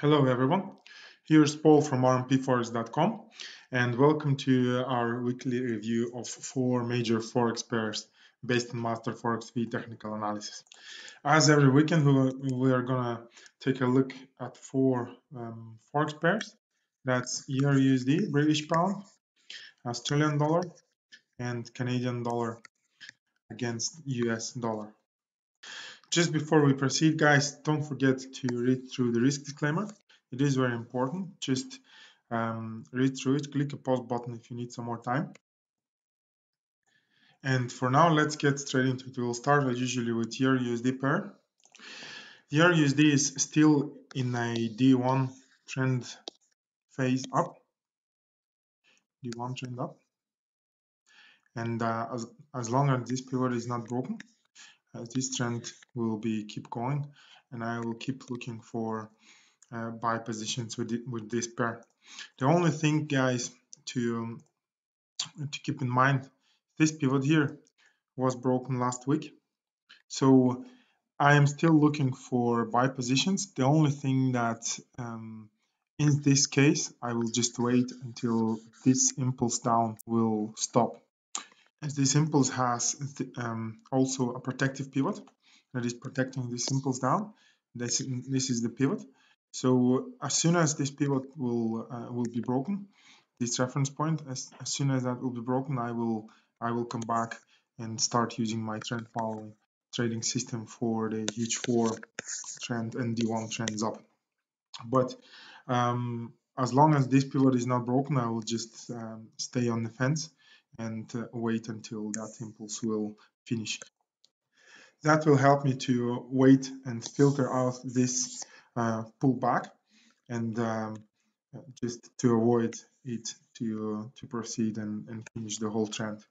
Hello everyone, here's Paul from rmpforex.com and welcome to our weekly review of four major forex pairs based on Masterforex-V Technical analysis. As every weekend, we are going to take a look at four forex pairs. That's EURUSD, British Pound, Australian Dollar, and Canadian Dollar against US Dollar. Just before we proceed, guys, don't forget to read through the risk disclaimer. It is very important. Just read through it, click a pause button if you need some more time. And for now, let's get straight into it. We'll start as usually with EURUSD pair. EURUSD is still in a D1 trend phase up. D1 trend up. And as long as this pivot is not broken, this trend will be keep going, and I will keep looking for buy positions with this pair. The only thing, guys, to keep in mind, this pivot here was broken last week, so I am still looking for buy positions. The only thing that in this case, I will just wait until this impulse down will stop, as this impulse has also a protective pivot that is protecting this impulse down. This is the pivot. So as soon as this pivot will be broken, this reference point, as soon as that will be broken, I will come back and start using my trend following trading system for the H4 trend and D1 trends up. But as long as this pivot is not broken, I will just stay on the fence and wait until that impulse will finish. That will help me to wait and filter out this pullback and just to avoid it to proceed and finish the whole trend.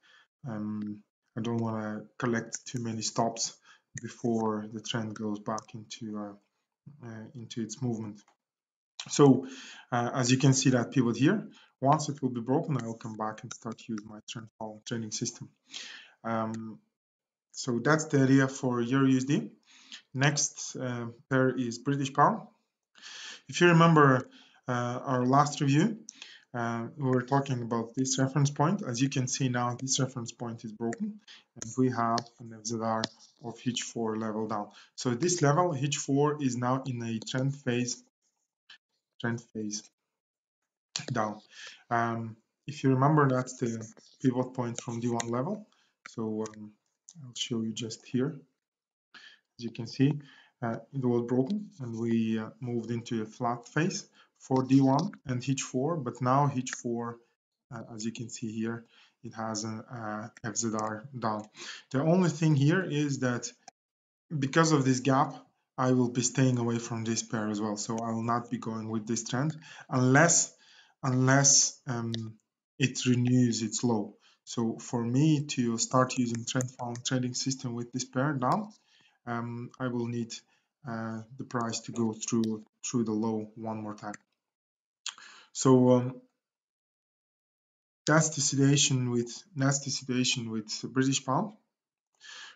I don't want to collect too many stops before the trend goes back into its movement. So as you can see, that pivot here, once it will be broken, I will come back and start using my trend following trading system. So that's the idea for EURUSD. Next pair is British Pound. If you remember our last review, we were talking about this reference point. As you can see now, this reference point is broken, and we have an FZR of H4 level down. So this level, H4, is now in a trend phase down. If you remember, that's the pivot point from D1 level. So I'll show you just here. As you can see, it was broken, and we moved into a flat phase for D1 and H4. But now H4, as you can see here, it has an FZR down. The only thing here is that because of this gap, I will be staying away from this pair as well. So I will not be going with this trend unless it renews its low. So for me to start using trend following trading system with this pair down, I will need the price to go through the low one more time. So that's the situation with British Pound.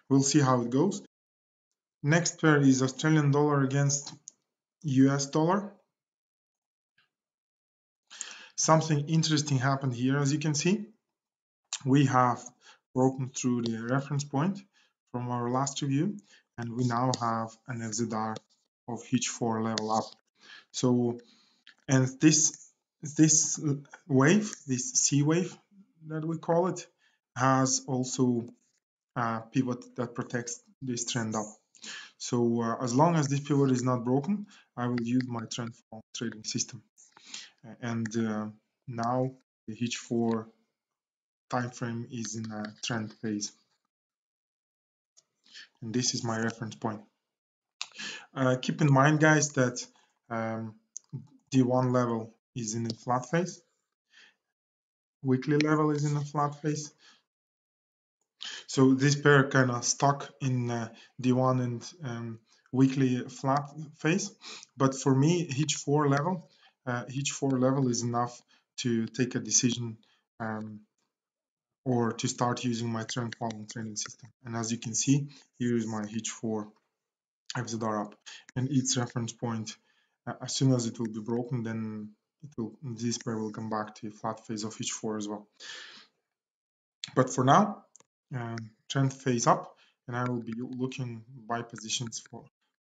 We'll see how it goes. Next pair is Australian dollar against US dollar. Something interesting happened here. As you can see, we have broken through the reference point from our last review, and we now have an FZR of H4 level up. So, and this wave, this C wave that we call it, has also a pivot that protects this trend up. So as long as this pivot is not broken, I will use my trend following trading system. And now the H4 time frame is in a trend phase, and this is my reference point. Keep in mind, guys, that D1 level is in a flat phase, weekly level is in a flat phase, so this pair kind of stuck in D1 and weekly flat phase. But for me, H4 level is enough to take a decision or to start using my trend following trading system. And as you can see, here is my H4 FZR up, and its reference point as soon as it will be broken, then this pair will come back to a flat phase of H4 as well. But for now, trend phase up, and I will be looking buy positions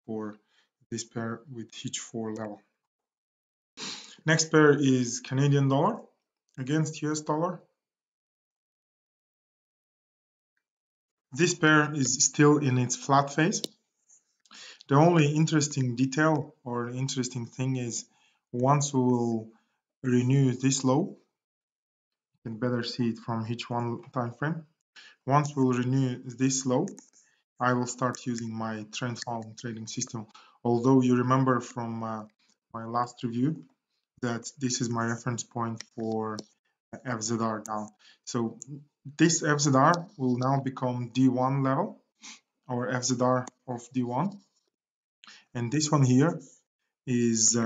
for this pair with H4 level. Next pair is Canadian dollar against US dollar. This pair is still in its flat phase. The only interesting detail or interesting thing is once we will renew this low, you can better see it from H1 time frame. Once we'll renew this low, I will start using my trend following trading system. Although you remember from my last review that this is my reference point for FZR down. So this FZR will now become D1 level, or FZR of D1. And this one here is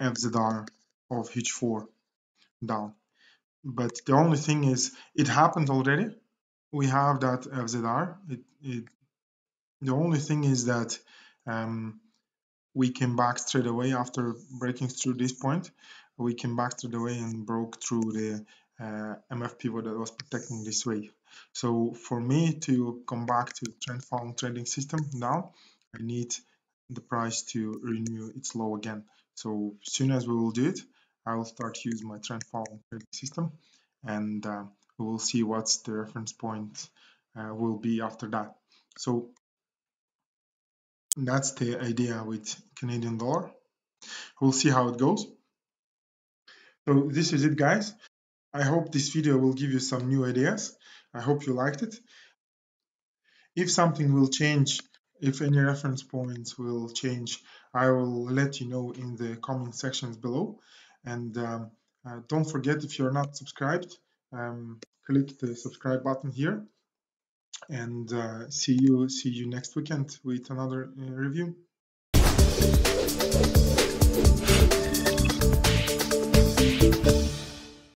FZR of H4 down. But the only thing is, it happened already. We have that FZR. The only thing is that we came back straight away after breaking through this point. We came back straight away and broke through the MF pivot that was protecting this wave. So for me to come back to trend following trading system now, I need the price to renew its low again. So as soon as we will do it, I will start using my trend following trading system, and we will see what's the reference point will be after that. So that's the idea with Canadian dollar. We'll see how it goes. So this is it, guys. I hope this video will give you some new ideas. I hope you liked it. If something will change, if any reference points will change, I will let you know in the comment sections below. And don't forget, if you're not subscribed, click the subscribe button here. And see you next weekend with another review.